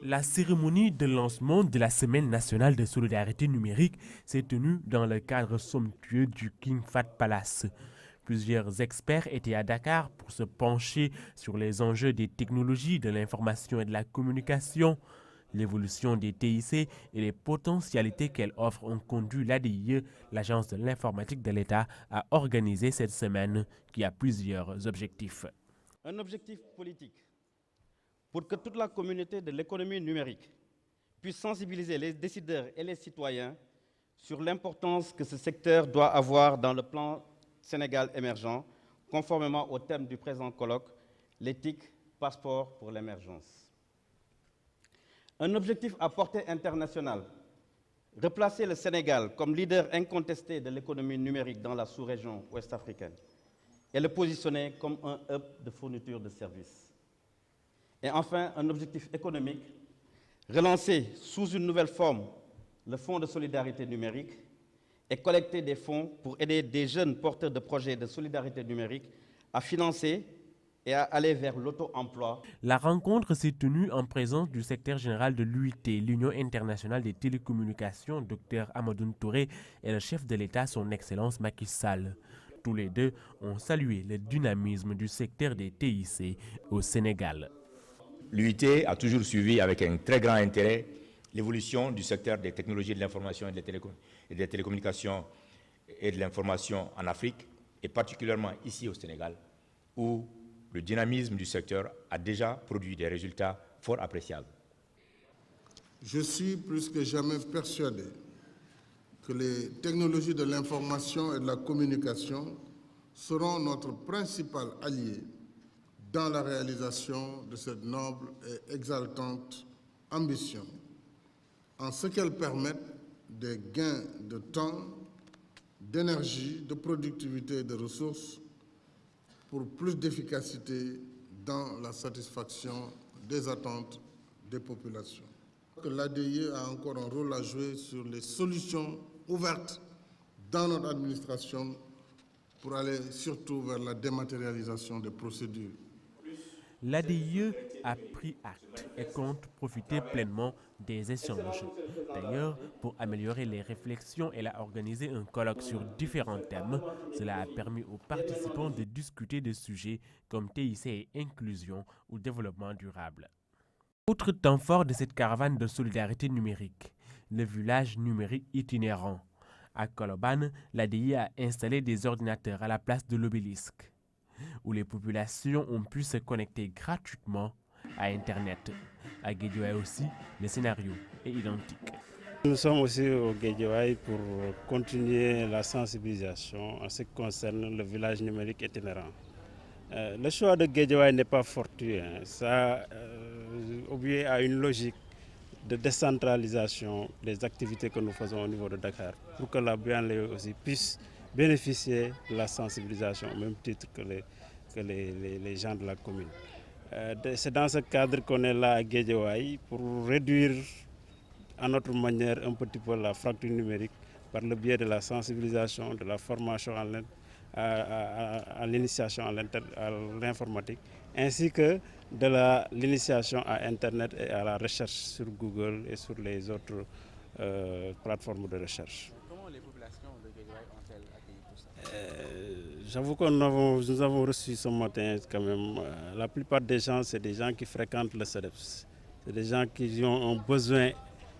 La cérémonie de lancement de la Semaine nationale de solidarité numérique s'est tenue dans le cadre somptueux du King Fahd Palace. Plusieurs experts étaient à Dakar pour se pencher sur les enjeux des technologies de l'information et de la communication. L'évolution des TIC et les potentialités qu'elles offrent ont conduit l'ADIE, l'Agence de l'informatique de l'État, à organiser cette semaine qui a plusieurs objectifs. Un objectif politique pour que toute la communauté de l'économie numérique puisse sensibiliser les décideurs et les citoyens sur l'importance que ce secteur doit avoir dans le plan Sénégal émergent, conformément au thème du présent colloque, l'éthique, passeport pour l'émergence. Un objectif à portée internationale, replacer le Sénégal comme leader incontesté de l'économie numérique dans la sous-région ouest-africaine et le positionner comme un hub de fourniture de services. Et enfin, un objectif économique, relancer sous une nouvelle forme le Fonds de solidarité numérique et collecter des fonds pour aider des jeunes porteurs de projets de solidarité numérique à financer et à aller vers l'auto-emploi. La rencontre s'est tenue en présence du secrétaire général de l'UIT, l'Union internationale des télécommunications, Dr Amadou Touré, et le chef de l'État, son Excellence Macky Sall. Tous les deux ont salué le dynamisme du secteur des TIC au Sénégal. L'UIT a toujours suivi avec un très grand intérêt l'évolution du secteur des technologies de l'information et des télécommunications et de l'information en Afrique, et particulièrement ici au Sénégal, où le dynamisme du secteur a déjà produit des résultats fort appréciables. Je suis plus que jamais persuadé que les technologies de l'information et de la communication seront notre principal allié dans la réalisation de cette noble et exaltante ambition, en ce qu'elles permettent des gains de temps, d'énergie, de productivité et de ressources pour plus d'efficacité dans la satisfaction des attentes des populations. L'ADIE a encore un rôle à jouer sur les solutions ouvertes dans notre administration pour aller surtout vers la dématérialisation des procédures. L'ADIE a pris acte et compte profiter pleinement des échanges. D'ailleurs, pour améliorer les réflexions, elle a organisé un colloque sur différents thèmes. Cela a permis aux participants de discuter de sujets comme TIC et inclusion ou développement durable. Autre temps fort de cette caravane de solidarité numérique, le village numérique itinérant. À Colobane, l'ADIE a installé des ordinateurs à la place de l'obélisque, où les populations ont pu se connecter gratuitement à Internet. À Guédiawaye aussi, le scénario est identique. Nous sommes aussi au Guédiawaye pour continuer la sensibilisation en ce qui concerne le village numérique itinérant. Le choix de Guédiawaye n'est pas fortuit, ça obéit à une logique de décentralisation des activités que nous faisons au niveau de Dakar, pour que la banlieue aussi puisse bénéficier de la sensibilisation au même titre que les gens de la commune. C'est dans ce cadre qu'on est là à Guédiawaye pour réduire à notre manière un petit peu la fracture numérique par le biais de la sensibilisation, de la formation à l'initiation à l'informatique, ainsi que de l'initiation à Internet et à la recherche sur Google et sur les autres plateformes de recherche. Comment les populations de Guédiawaye ont-elles accueilli tout ça? J'avoue que nous avons reçu ce matin quand même. La plupart des gens, c'est des gens qui fréquentent le CEDEPS. C'est des gens qui ont un besoin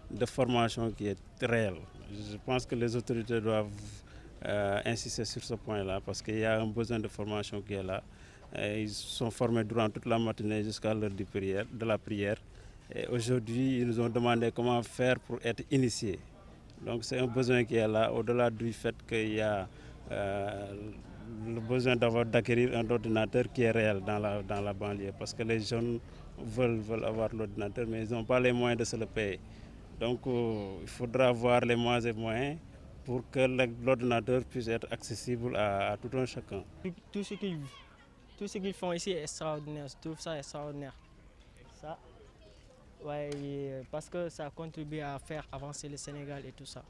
de formation qui est réel. Je pense que les autorités doivent insister sur ce point-là parce qu'il y a un besoin de formation qui est là. Ils sont formés durant toute la matinée jusqu'à l'heure de la prière. Et aujourd'hui, ils nous ont demandé comment faire pour être initiés. Donc c'est un besoin qui est là, au-delà du fait qu'il y a le besoin d'acquérir un ordinateur qui est réel dans la banlieue. Parce que les jeunes veulent avoir l'ordinateur, mais ils n'ont pas les moyens de se le payer. Donc il faudra avoir les moyens pour que l'ordinateur puisse être accessible à tout un chacun. Tout ce qu'ils font ici est extraordinaire, je trouve ça extraordinaire. Ça, ouais, parce que ça contribue à faire avancer le Sénégal et tout ça.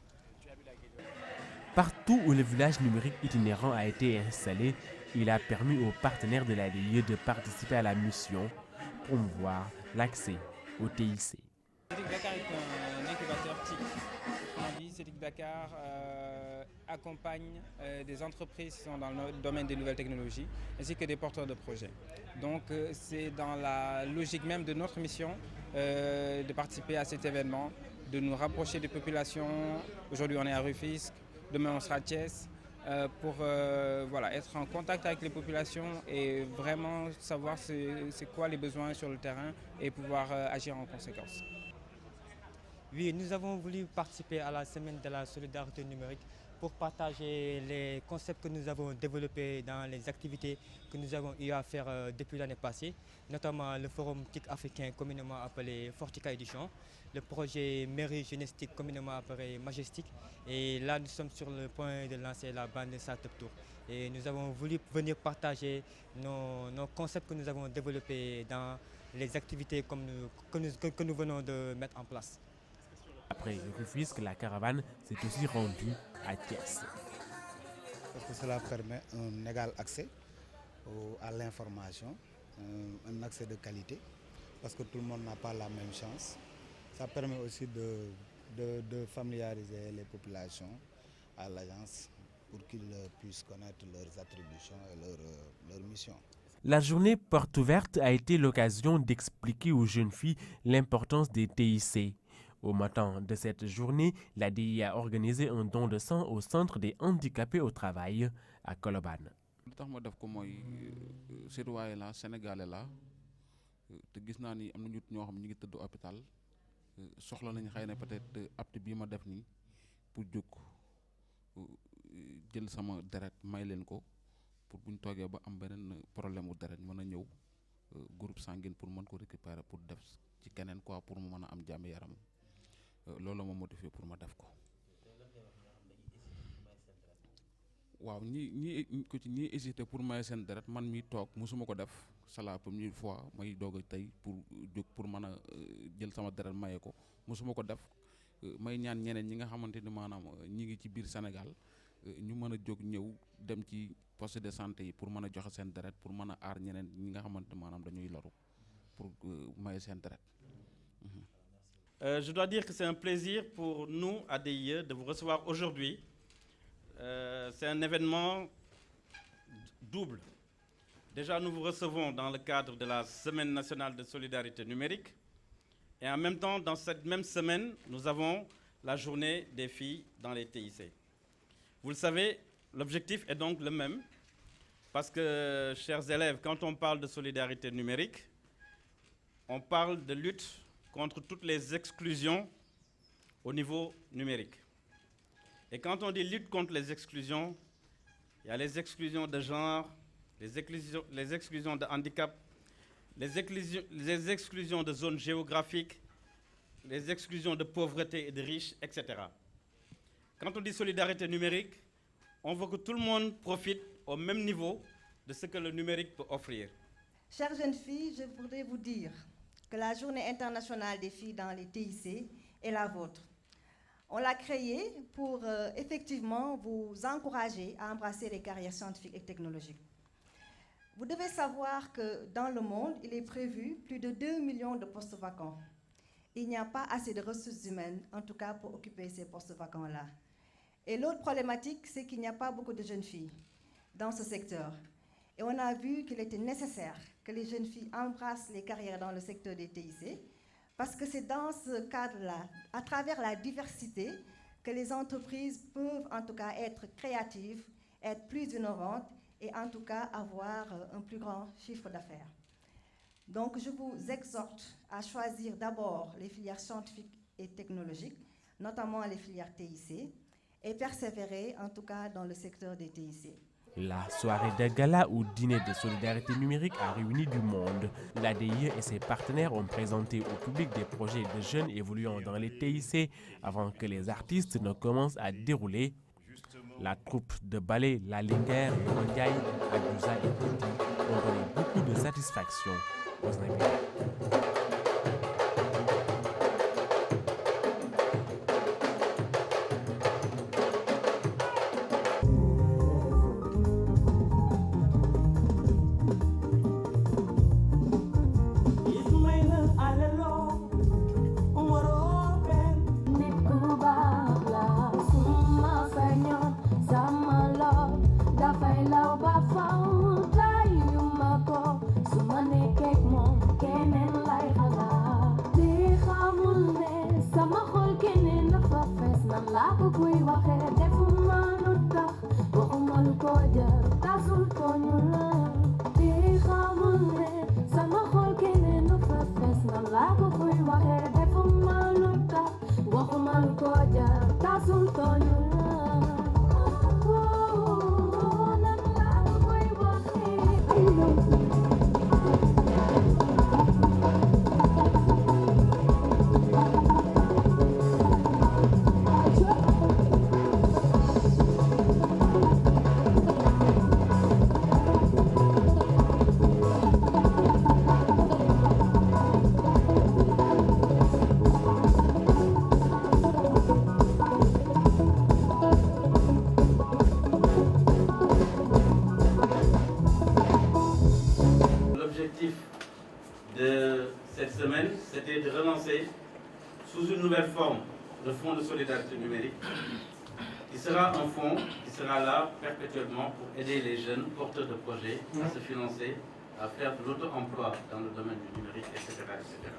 Partout où le village numérique itinérant a été installé, il a permis aux partenaires de l'ADIE de participer à la mission, promouvoir l'accès au TIC. CETIC Dakar est un incubateur TIC. On dit CETIC Dakar accompagne des entreprises qui sont dans le domaine des nouvelles technologies ainsi que des porteurs de projets. Donc c'est dans la logique même de notre mission de participer à cet événement, de nous rapprocher des populations. Aujourd'hui on est à Rufisque, demain on sera à Thiès. Pour être en contact avec les populations et vraiment savoir c'est quoi les besoins sur le terrain et pouvoir agir en conséquence. Oui, nous avons voulu participer à la semaine de la solidarité numérique pour partager les concepts que nous avons développés dans les activités que nous avons eu à faire depuis l'année passée, notamment le forum TIC africain communément appelé Fortica Edition, le projet Mairie Jeunesse-TIC communément appelé Majestic, et là nous sommes sur le point de lancer la bande Startup Tour. Et nous avons voulu venir partager nos concepts que nous avons développés dans les activités que nous venons de mettre en place. Après Rufisque, la caravane s'est aussi rendue à Thiès. Parce que cela permet un égal accès à l'information, un accès de qualité, parce que tout le monde n'a pas la même chance. Ça permet aussi de familiariser les populations à l'agence pour qu'ils puissent connaître leurs attributions et leurs missions. La journée porte ouverte a été l'occasion d'expliquer aux jeunes filles l'importance des TIC. Au matin de cette journée, l'ADI a organisé un don de sang au centre des handicapés au travail à Colobane. li tax ma def ko mooy citoyen la sénégalais la te gis naa ni am na ñoo xam ñi ngi tëdd hôpital soxla nañ xëy na peut-être apte bii ma def nii pour jóg jël sama deret may leen ko pour buñ toogee ba am beneen problème mu deret mën a ñëw groupe sanguin pour mën ko récupérer pour def ci keneen quoi pour mu mën a am jàmm yaram loolu ma motivé pour ma def ko. waaw ñi hésité pour maye seen deret man mi toog mosuma ko def c'est la première fois may doog a tey pour jóg pour mën a jël sama deret maye ko mosuma ko def may ñaan ñeneen ñi nga xamante ni maanaam ñi ngi ci biir Sénégal ñu mën a jóg ñëw dem ci poste de santé yi pour mën a joxe seen deret pour mën a aar ñeneen ñi nga xamante maanaam dañuy loru pour maye seen deret. Je dois dire que c'est un plaisir pour nous, ADIE, de vous recevoir aujourd'hui. C'est un événement double. Déjà, nous vous recevons dans le cadre de la Semaine nationale de solidarité numérique. Et en même temps, dans cette même semaine, nous avons la journée des filles dans les TIC. Vous le savez, l'objectif est donc le même. Parce que, chers élèves, quand on parle de solidarité numérique, on parle de lutte contre toutes les exclusions au niveau numérique. Et quand on dit lutte contre les exclusions, il y a les exclusions de genre, les exclusions de handicap, les exclusions de zones géographiques, les exclusions de pauvreté et de riches, etc. Quand on dit solidarité numérique, on veut que tout le monde profite au même niveau de ce que le numérique peut offrir. Chères jeunes filles, je voudrais vous dire que la Journée internationale des filles dans les TIC est la vôtre. On l'a créée pour effectivement vous encourager à embrasser les carrières scientifiques et technologiques. Vous devez savoir que dans le monde, il est prévu plus de 2 millions de postes vacants. Il n'y a pas assez de ressources humaines, en tout cas pour occuper ces postes vacants-là. Et l'autre problématique, c'est qu'il n'y a pas beaucoup de jeunes filles dans ce secteur. Et on a vu qu'il était nécessaire que les jeunes filles embrassent les carrières dans le secteur des TIC, parce que c'est dans ce cadre-là, à travers la diversité, que les entreprises peuvent en tout cas être créatives, être plus innovantes et en tout cas avoir un plus grand chiffre d'affaires. Donc je vous exhorte à choisir d'abord les filières scientifiques et technologiques, notamment les filières TIC, et persévérer en tout cas dans le secteur des TIC. La soirée de gala ou dîner de solidarité numérique a réuni du monde. L'ADIE et ses partenaires ont présenté au public des projets de jeunes évoluant dans les TIC avant que les artistes ne commencent à dérouler. La troupe de ballet La Linguère, Mondiaï, Abusa et Titi ont donné beaucoup de satisfaction aux invités. Ismaïla alelo, L'objectif de cette semaine, c'était de relancer sous une nouvelle forme le Fonds de solidarité numérique, qui sera un fonds qui sera là perpétuellement pour aider les jeunes porteurs de projets à se financer, à faire de l'auto-emploi dans le domaine du numérique, etc., etc.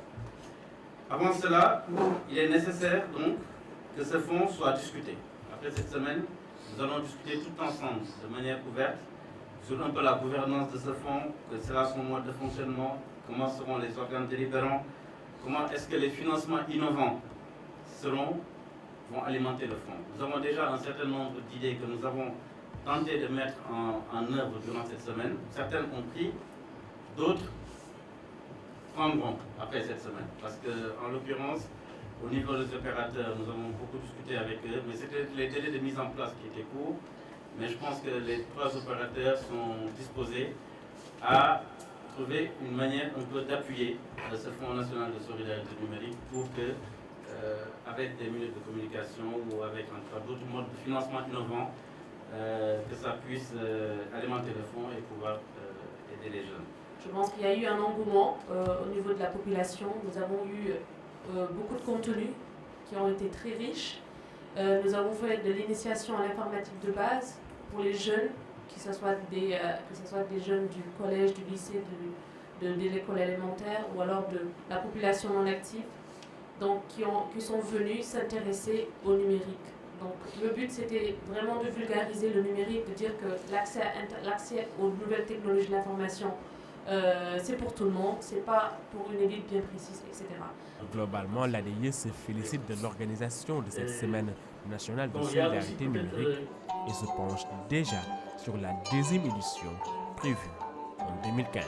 Avant cela, il est nécessaire donc que ce fonds soit discuté. Après cette semaine, nous allons discuter tout ensemble, de manière ouverte, sur un peu la gouvernance de ce fonds, quel sera son mode de fonctionnement, comment seront les organes délibérants, comment est-ce que les financements innovants vont alimenter le fonds. Nous avons déjà un certain nombre d'idées que nous avons tenté de mettre en œuvre durant cette semaine. Certaines ont pris, d'autres prendront après cette semaine. Parce qu'en l'occurrence, au niveau des opérateurs, nous avons beaucoup discuté avec eux, mais c'était les délais de mise en place qui étaient courts. Mais je pense que les 3 opérateurs sont disposés à trouver une manière un peu d'appuyer ce Fonds national de solidarité numérique pour que, avec des minutes de communication ou avec d'autres modes de financement innovants, que ça puisse alimenter le fonds et pouvoir aider les jeunes. Je pense qu'il y a eu un engouement au niveau de la population. Nous avons eu beaucoup de contenus qui ont été très riches. Nous avons fait de l'initiation à l'informatique de base pour les jeunes, que ce soit des jeunes du collège, du lycée, de l'école élémentaire ou alors de la population non active, donc qui sont venus s'intéresser au numérique. Donc le but c'était vraiment de vulgariser le numérique, de dire que l'accès aux nouvelles technologies de l'information c'est pour tout le monde, c'est pas pour une élite bien précise, etc. Globalement, l'ADIE se félicite de l'organisation de cette semaine nationale de solidarité numérique et se penche déjà sur la 2e édition prévue en 2015.